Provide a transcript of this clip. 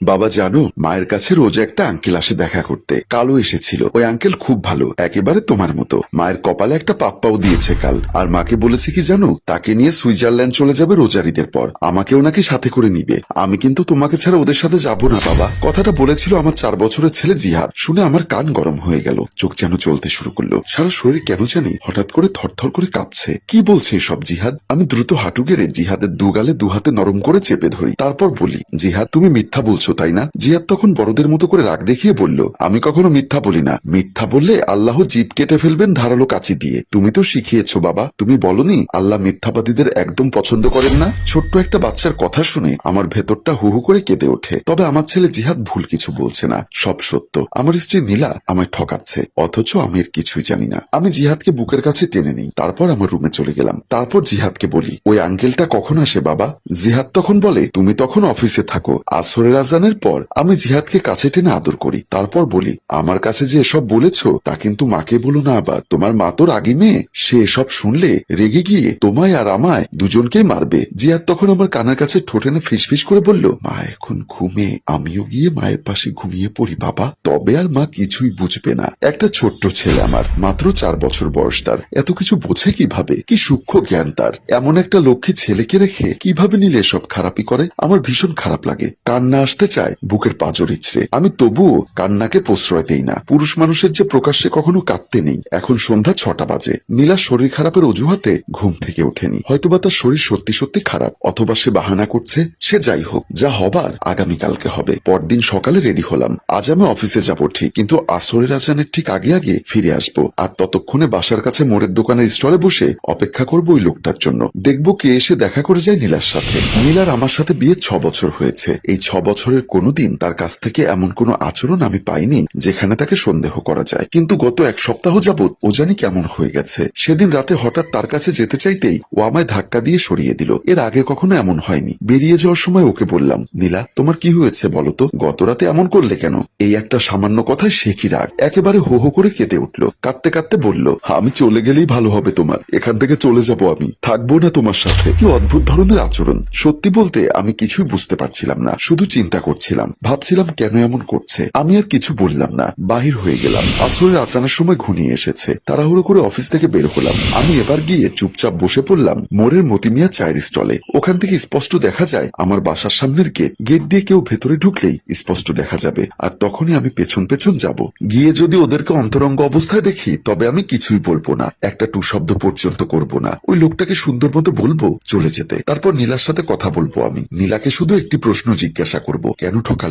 বাবা জানো, মায়ের কাছে রোজ একটা আঙ্কেল আসে দেখা করতে। কালও এসেছিল। ওই আঙ্কেল খুব ভালো, একেবারে তোমার মতো। মায়ের কপালে একটা পাপ্পাও দিয়েছে কাল। আর মাকে বলেছে কি জানো, তাকে নিয়ে সুইজারল্যান্ড চলে যাবে রোজার ঈদের পর। আমাকেও নাকি সাথে করে নিবে। আমি কিন্তু তোমাকে ছাড়া ওদের সাথে যাব না বাবা। কথাটা বলেছিল আমার 4 বছরের ছেলে জিহাদ। শুনে আমার কান গরম হয়ে গেল, চোখ যেন চলতে শুরু করলো। সারা শরীর কেন জানি হঠাৎ করে থরথর করে কাঁপছে। কি বলছে সব জিহাদ? আমি দ্রুত হাঁটু গেড়ে জিহাদের দুগালে দুহাতে নরম করে চেপে ধরি। তারপর বলি, জিহাদ তুমি মিথ্যা বলছো তাই না? জিহাদ তখন বড়দের মতো করে রাগ দেখিয়ে বলল, আমি কখনো মিথ্যা বলি না। মিথ্যা বললে আল্লাহ জিভ কেটে ফেলবেন ধারালো কাঁচি দিয়ে। তুমি তো শিখিয়েছো বাবা, তুমি বলনি আল্লাহ মিথ্যাবাদীদের একদম পছন্দ করেন না? ছোট্ট একটা বাচ্চার কথা শুনে আমার ভেতরটা হু হু করে কেঁদে ওঠে। তবে আমার ছেলে জিহাদ ভুল কিছু বলছে না, সব সত্য। আমার স্ত্রী নীলা আমায় ঠকাচ্ছে, অথচ আমি এর কিছুই জানি না। আমি জিহাদকে বুকের কাছে টেনে নিই, তারপর আমার রুমে চলে গেলাম। তারপর জিহাদকে বলি, ওই আঙ্কেলটা কখন আসে বাবা? জিহাদ তখন বলে, তুমি তখন অফিসে থাকো, আসরের আজানের পর। আমি জিহাদকে কাছে টেনে আদর করি, তারপর বলি, আমার কাছে যে এসব বলেছো তা কিন্তু মাকে বলো না আবার। তোমার মা তো রাগী মেয়ে, সে এসব শুনলে রেগে গিয়ে তোমায় আর আমায় দুজনকেই মারবে। জিহাদ তখন আমার কানের কাছে ঠোঁটেনে ফিসফিস করে বলল, মা এখন ঘুমে, আমিও গিয়ে মায়ের পাশে ঘুমিয়ে পড়ি বাবা। তবে আর মা কিছুই বুঝবে না। একটা ছোট্ট ছেলে আমার, মাত্র 4 বছর বয়স তার। এত কিছু বোঝে কিভাবে? কি সূক্ষ্ম জ্ঞান তার! এমন একটা লক্ষ্মী ছেলেকে রেখে কিভাবে নিলে এসব খারাপই করে? আমার ভীষণ খারাপ লাগে, কান্না আসতে চায় বুকের পাঁজর ইচড়ে। আমি তবুও কান্নাকে প্রশ্রয় দেই না। পুরুষ মানুষের যে প্রকাশ্যে কখনো কাঁদতে নেই। এখন সন্ধ্যা 6টা বাজে। নীলা শরীর খারাপের অজুহাতে ঘুম থেকে ওঠেনি। হয়তোবা তার শরীর সত্যি সত্যি খারাপ, অথবা সে বাহানা করছে। সে যাই হোক, যা হবার আগামীকালকে হবে। পরদিন সকালে রেডি হলাম। আজ আমি অফিসে যাব ঠিক, কিন্তু আসরের আজানের ঠিক আগে আগে ফিরে আসবো। আর ততক্ষণে বাসার কাছে মোড়ের দোকানের স্টলে বসে অপেক্ষা করবো ওই লোকটার জন্য। দেখবো কে এসে দেখা করে যায় নীলার সাথে। নীলার আমার সাথে বিয়ে 6 বছর হয়েছে। এই 6 বছরের কোনোদিন তার কাছ থেকে এমন কোনো আচরণ আমি পাইনি যেখানে তাকে সন্দেহ করা যায়। কিন্তু গত 1 সপ্তাহ যাবৎ ও জানি কেমন হয়ে গেছে। সেদিন রাতে হঠাৎ তার কাছে যেতে চাইতেই ও আমায় ধাক্কা দিয়ে সরিয়ে দিল। এর আগে কখনো এমন হয়নি। বেরিয়ে যাওয়ার সময় ওকে বললাম, নীলা তোমার কি হয়েছে বলো তো? গত রাতে এমন করলে কেন? এই একটা সামান্য কথায় সে কি রাগ! একেবারে হো হো করে কেঁদে উঠল। কাঁদতে কাঁদতে বলল, আমি চলে গেলেই ভালো হবে তোমার। এখান থেকে চলে যাব, আমি থাকবো না তোমার সাথে। কি অদ্ভুত ধরনের আচরণ! সত্যি বলতে আমি কিছুই বুঝতে পারছিলাম না, শুধু চিন্তা করছিলাম, ভাবছিলাম কেন এমন করছে। আমি আর কিছু বললাম না, বাহির হয়ে গেলাম। আসরের আজানের সময় ঘনিয়ে এসেছে। তাড়াহুড়ো করে অফিস থেকে বের হলাম। আমি এবার গিয়ে চুপচাপ বসে পড়লাম মোড়ের মতিমিয়া চায়ের স্টলে। ওখান থেকে স্পষ্ট দেখা যায় আমার বাসার সামনের গেট। গেট দিয়ে কেউ ভেতরে ঢুকলেই স্পষ্ট দেখা যাবে। আর তখনই আমি পেছন পেছন যাব। গিয়ে যদি ওদেরকে অন্তরঙ্গ অবস্থায় দেখি, তবে আমি কিছুই বলবো না, একটা টু শব্দ পর্যন্ত করব না। ওই লোকটাকে সুন্দর মতো বলবো চলে যেতে। তারপর নীলার সাথে কথা বলবো। আমি নীলাকে শুধু একটি প্রশ্ন জিজ্ঞাসা করব, কেন ঠকালে?